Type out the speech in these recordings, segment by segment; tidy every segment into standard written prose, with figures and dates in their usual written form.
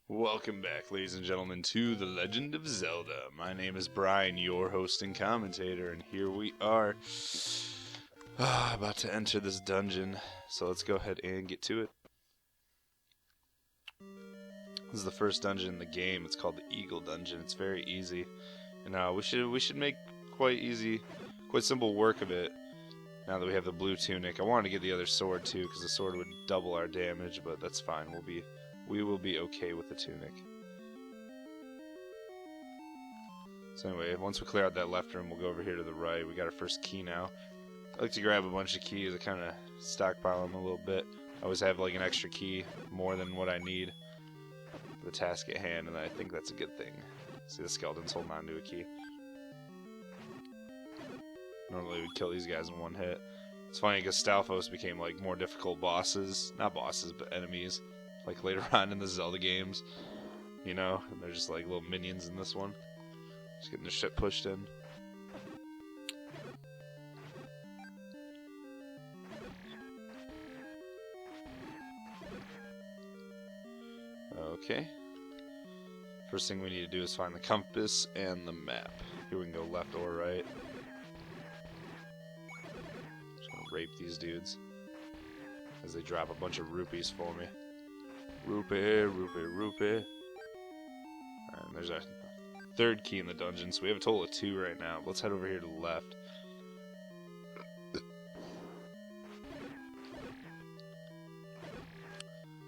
Welcome back, ladies and gentlemen, to The Legend of Zelda. My name is Brian, your host and commentator, and here we are about to enter this dungeon. So let's go ahead and get to it. This is the first dungeon in the game. It's called the Eagle Dungeon. It's very easy, and we should make quite simple work of it. Now that we have the blue tunic, I wanted to get the other sword too, because the sword would double our damage, but that's fine. We will be okay with the tunic. So anyway, once we clear out that left room, we'll go over here to the right. We got our first key now. I like to grab a bunch of keys. I kind of stockpile them a little bit. I always have like an extra key, more than what I need for the task at hand, and I think that's a good thing. See, the skeleton's holding on to a key. Normally we'd kill these guys in one hit. It's funny because Stalfos became like more difficult bosses. Not bosses, but enemies. Like later on in the Zelda games. You know? And they're just like little minions in this one. Just getting their shit pushed in. Okay. First thing we need to do is find the compass and the map. Here we can go left or right. Rape these dudes as they drop a bunch of rupees for me. Rupee, rupee, rupee. And there's our third key in the dungeon, so we have a total of 2 right now. Let's head over here to the left.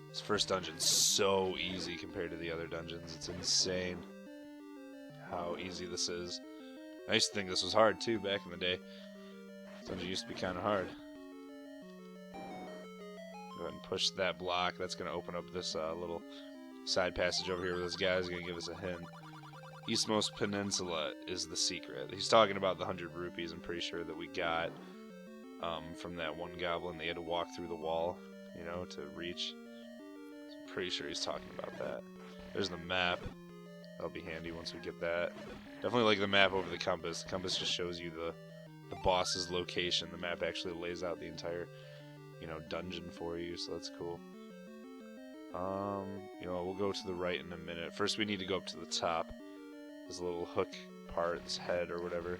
This first dungeon's so easy compared to the other dungeons. It's insane how easy this is. I used to think this was hard too back in the day. Dungeon used to be kind of hard. Go ahead and push that block. That's going to open up this little side passage over here where this guy's going to give us a hint. e.m.o.b.r.i.a.n Peninsula is the secret. He's talking about the 100 rupees, I'm pretty sure, that we got from that one goblin. They had to walk through the wall, you know, to reach. So I'm pretty sure he's talking about that. There's the map. That'll be handy once we get that. Definitely like the map over the compass. The compass just shows you the boss's location. The map actually lays out the entire, you know, dungeon for you, so that's cool. You know, we'll go to the right in a minute. First we need to go up to the top. This little hook part, its head or whatever.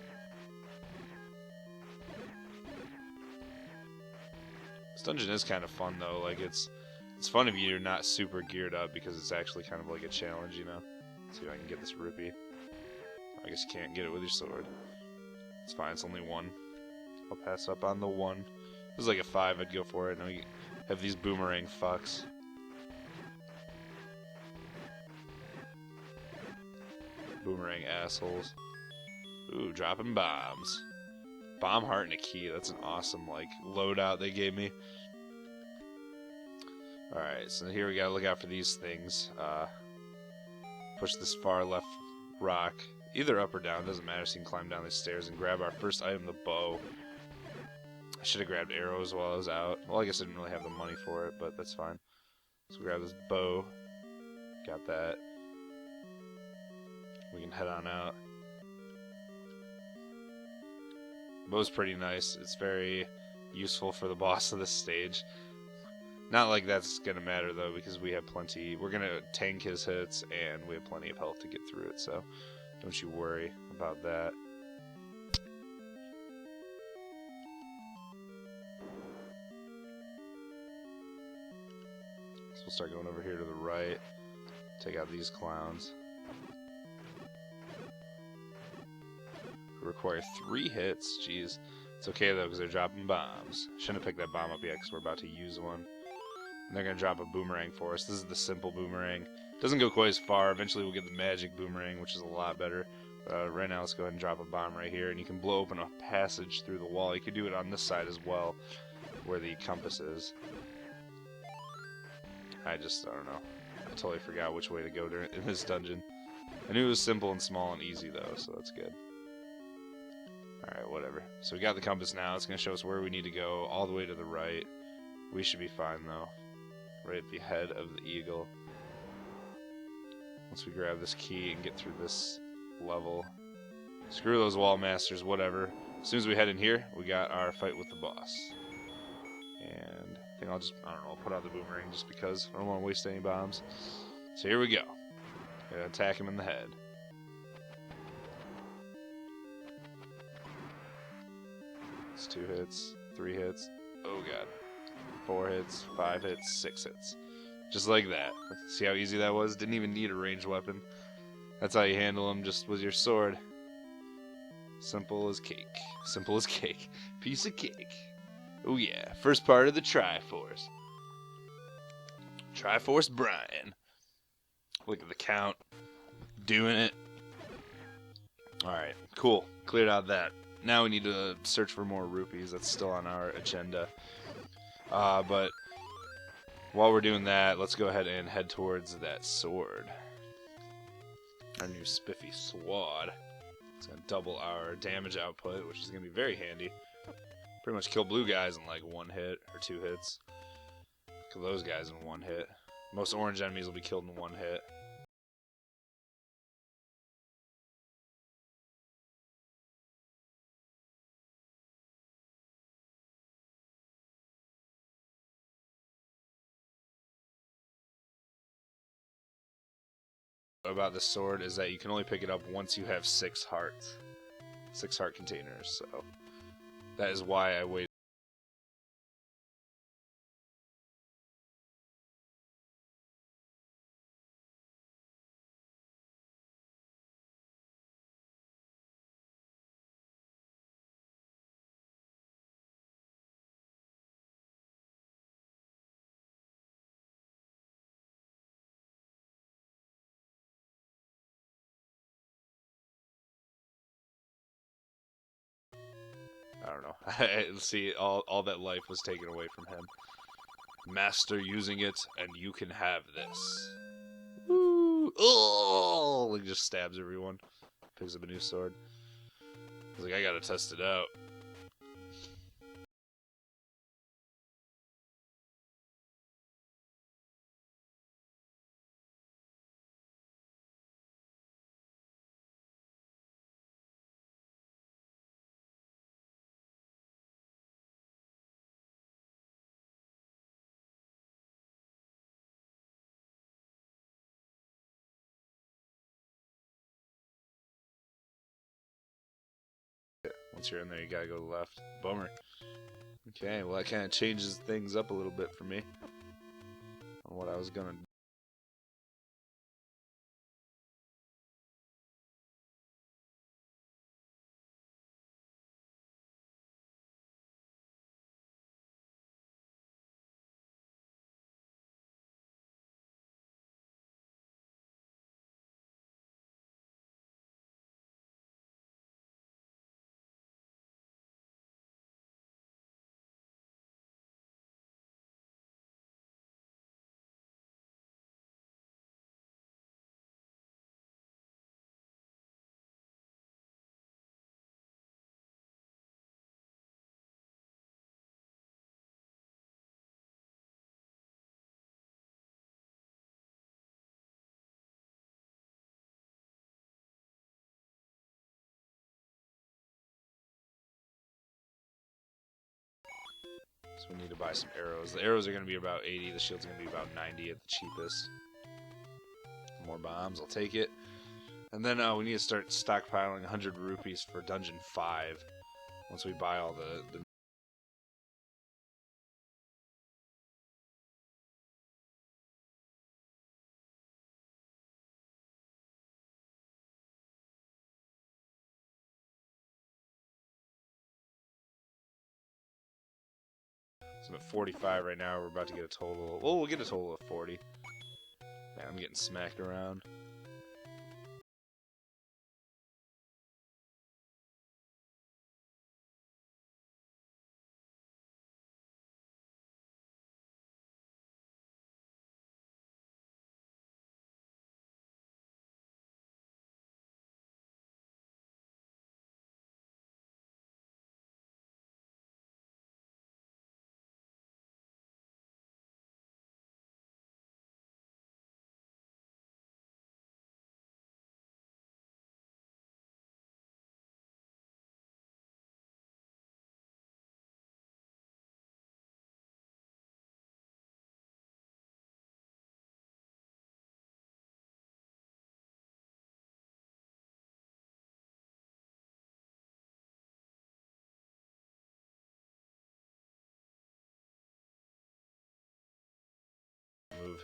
This dungeon is kind of fun though. Like it's fun if you're not super geared up, because it's actually kind of like a challenge, you know. Let's see if I can get this rupee. I guess you can't get it with your sword. It's fine, it's only 1. I'll pass up on the 1. If it was like a 5, I'd go for it. Now we have these boomerang fucks. Boomerang assholes. Ooh, dropping bombs. Bomb heart and a key. That's an awesome, like, loadout they gave me. Alright, so here we gotta look out for these things. Push this far left rock. Either up or down, doesn't matter, so you can climb down these stairs and grab our first item, the bow. I should have grabbed arrows while I was out. Well, I guess I didn't really have the money for it, but that's fine. So grab this bow. Got that. We can head on out. The bow's pretty nice. It's very useful for the boss of this stage. Not like that's gonna matter though, because we have plenty. We're gonna tank his hits, and we have plenty of health to get through it, so don't you worry about that. So we'll start going over here to the right. Take out these clowns. We require 3 hits. Jeez. It's okay though, because they're dropping bombs. Shouldn't have picked that bomb up yet, because we're about to use one. And they're going to drop a boomerang for us. This is the simple boomerang. Doesn't go quite as far. Eventually we'll get the magic boomerang, which is a lot better. Right now let's go ahead and drop a bomb right here, and you can blow open a passage through the wall. You could do it on this side as well, where the compass is. I don't know. I totally forgot which way to go in this dungeon. I knew it was simple and small and easy though, so that's good. Alright, whatever. So we got the compass now. It's going to show us where we need to go, all the way to the right. We should be fine though. Right at the head of the eagle. Once we grab this key and get through this level. Screw those wall masters, whatever. As soon as we head in here, we got our fight with the boss. And I think I'll just, I don't know, I'll put out the boomerang just because I don't want to waste any bombs. So here we go. Gotta attack him in the head. It's 2 hits, 3 hits. Oh god. 4 hits, 5 hits, 6 hits. Just like that. See how easy that was? Didn't even need a ranged weapon. That's how you handle him, just with your sword. Simple as cake. Simple as cake. Piece of cake. Oh yeah, first part of the Triforce. Triforce Brian. Look at the count. Doing it. Alright, cool. Cleared out that. Now we need to search for more rupees. That's still on our agenda. But while we're doing that, let's go ahead and head towards that sword. Our new spiffy sword. It's going to double our damage output, which is going to be very handy. Pretty much kill blue guys in like 1 hit or 2 hits. Kill those guys in 1 hit. Most orange enemies will be killed in 1 hit. About this sword is that you can only pick it up once you have 6 hearts. 6 heart containers, so that is why I waited. I don't know. See, all that life was taken away from him. Master using it, and you can have this. Woo! Oh! Like just stabs everyone. Picks up a new sword. He's like, I gotta test it out. Once you're in there, you gotta go to the left. Bummer. Okay, well that kind of changes things up a little bit for me on what I was gonna do. So we need to buy some arrows. The arrows are going to be about 80. The shield's going to be about 90 at the cheapest. More bombs. I'll take it. And then we need to start stockpiling 100 rupees for Dungeon 5. Once we buy all the so I'm at 45 right now. We're about to get a total. Well, we'll get a total of 40. Man, I'm getting smacked around.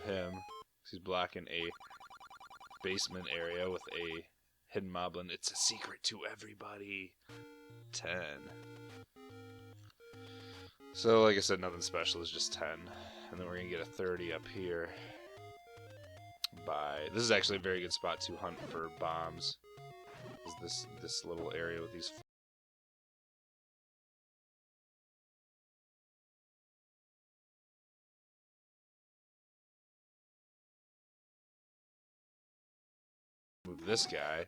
him. He's blocking a basement area with a hidden moblin. It's a secret to everybody. 10. So, like I said, nothing special. It's just 10. And then we're going to get a 30 up here. This is actually a very good spot to hunt for bombs. Is this little area with these... Move this guy.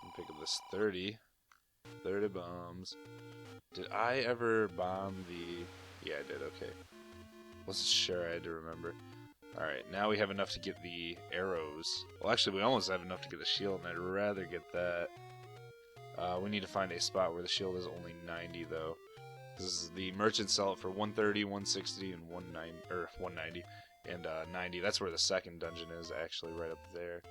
And pick up this 30. 30 bombs. Did I ever bomb the... Yeah, I did, okay. Wasn't sure, I had to remember. Alright, now we have enough to get the arrows. Well, actually, we almost have enough to get the shield, and I'd rather get that. We need to find a spot where the shield is only 90, though. This is the merchants sell it for 130, 160, and 190, and 90. That's where the second dungeon is, actually, right up there.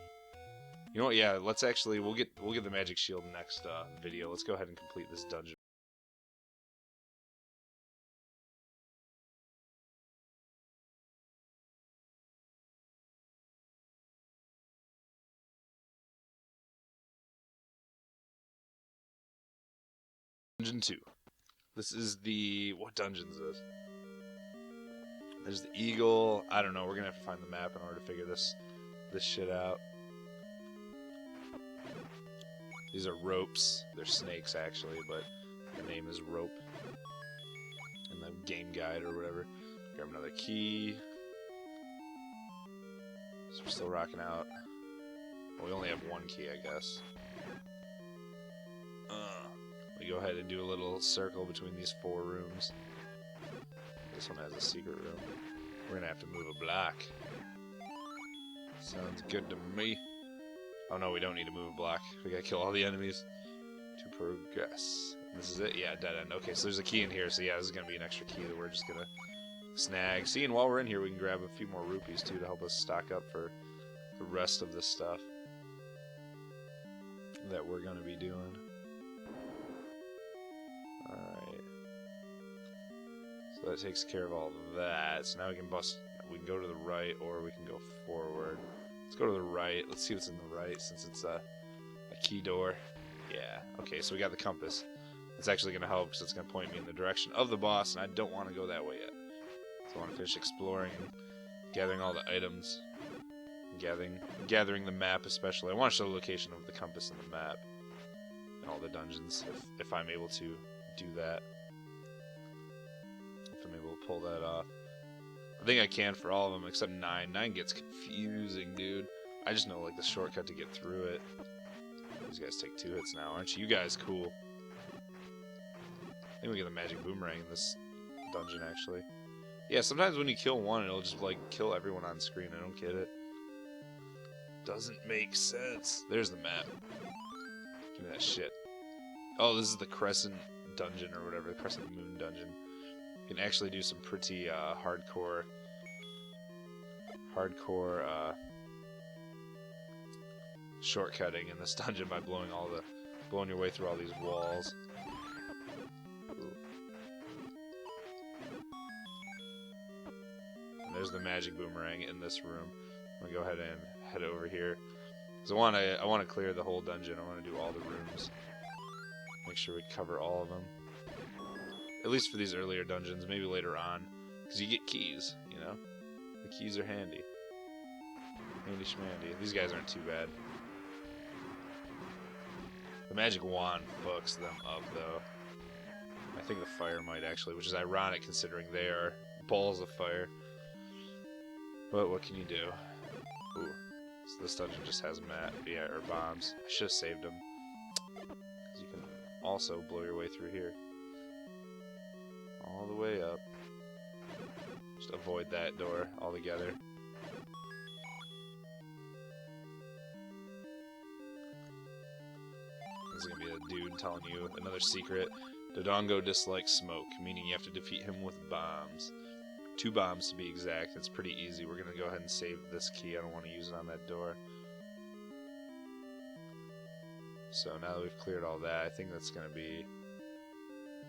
You know what? Yeah, let's actually we'll get the magic shield next video. Let's go ahead and complete this dungeon. Dungeon 2. This is the... What dungeon is this? There's the eagle. I don't know. We're gonna have to find the map in order to figure this shit out. These are ropes. They're snakes, actually, but the name is rope. In the game guide or whatever. Grab another key. So we're still rocking out. Well, we only have one key, I guess. We go ahead and do a little circle between these 4 rooms. This one has a secret room. We're gonna have to move a block. Sounds good to me. Oh no, we don't need to move a block. We gotta kill all the enemies to progress. This is it? Yeah, dead end. Okay, so there's a key in here, so yeah, this is gonna be an extra key that we're just gonna snag. See, and while we're in here, we can grab a few more rupees too to help us stock up for the rest of this stuff that we're gonna be doing. Alright. So that takes care of all of that. So now we can go to the right or we can go forward. Let's go to the right. Let's see what's in the right since it's a key door. Yeah. Okay, so we got the compass. It's actually going to help because it's going to point me in the direction of the boss, and I don't want to go that way yet. So I want to finish exploring and gathering all the items. Gathering the map especially. I want to show the location of the compass and the map. And all the dungeons, if I'm able to do that. If I'm able to pull that off. I think I can for all of them except 9. 9 gets confusing, dude. I just know like the shortcut to get through it. These guys take 2 hits now, aren't you guys cool? I think we get the magic boomerang in this dungeon, actually. Yeah, sometimes when you kill one, it'll just like kill everyone on screen. I don't get it. Doesn't make sense. There's the map. Give me that shit. Oh, this is the Crescent dungeon or whatever, the Crescent Moon dungeon. You can actually do some pretty hardcore shortcutting in this dungeon by blowing your way through all these walls. Ooh. And there's the magic boomerang in this room. I'm gonna go ahead and head over here because I want to clear the whole dungeon. I want to do all the rooms. Make sure we cover all of them. At least for these earlier dungeons, maybe later on. Because you get keys, you know? The keys are handy. Handy schmandy. These guys aren't too bad. The magic wand fucks them up, though. I think the fire might actually, which is ironic considering they are balls of fire. But what can you do? Ooh. So this dungeon just has or bombs. I should have saved them. Because you can also blow your way through here. All the way up. Just avoid that door altogether. This is gonna be a dude telling you another secret. Dodongo dislikes smoke, meaning you have to defeat him with bombs. 2 bombs to be exact. It's pretty easy. We're gonna go ahead and save this key. I don't want to use it on that door. So now that we've cleared all that, I think that's gonna be...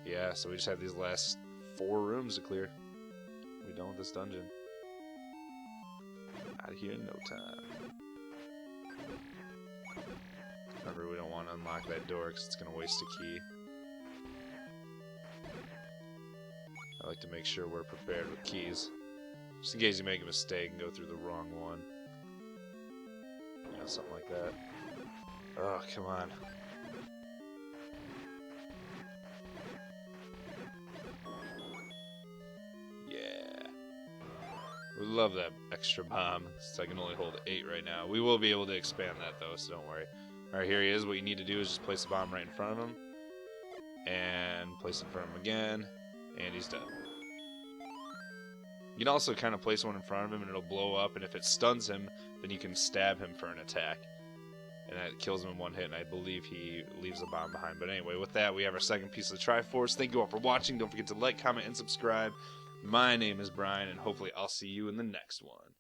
Yeah, so we just have these last 4 rooms to clear. We done with this dungeon. Out of here in no time. Remember, we don't want to unlock that door because it's going to waste a key. I like to make sure we're prepared with keys. Just in case you make a mistake and go through the wrong one. You know, something like that. Oh, come on. Yeah. We love that extra bomb. So I can only hold 8 right now. We will be able to expand that though, so don't worry. Alright, here he is. What you need to do is just place the bomb right in front of him. And place it in front of him again. And he's done. You can also kind of place one in front of him and it'll blow up. And if it stuns him, then you can stab him for an attack. And that kills him in 1 hit, and I believe he leaves a bomb behind. But anyway, with that, we have our second piece of the Triforce. Thank you all for watching. Don't forget to like, comment, and subscribe. My name is Brian, and hopefully I'll see you in the next one.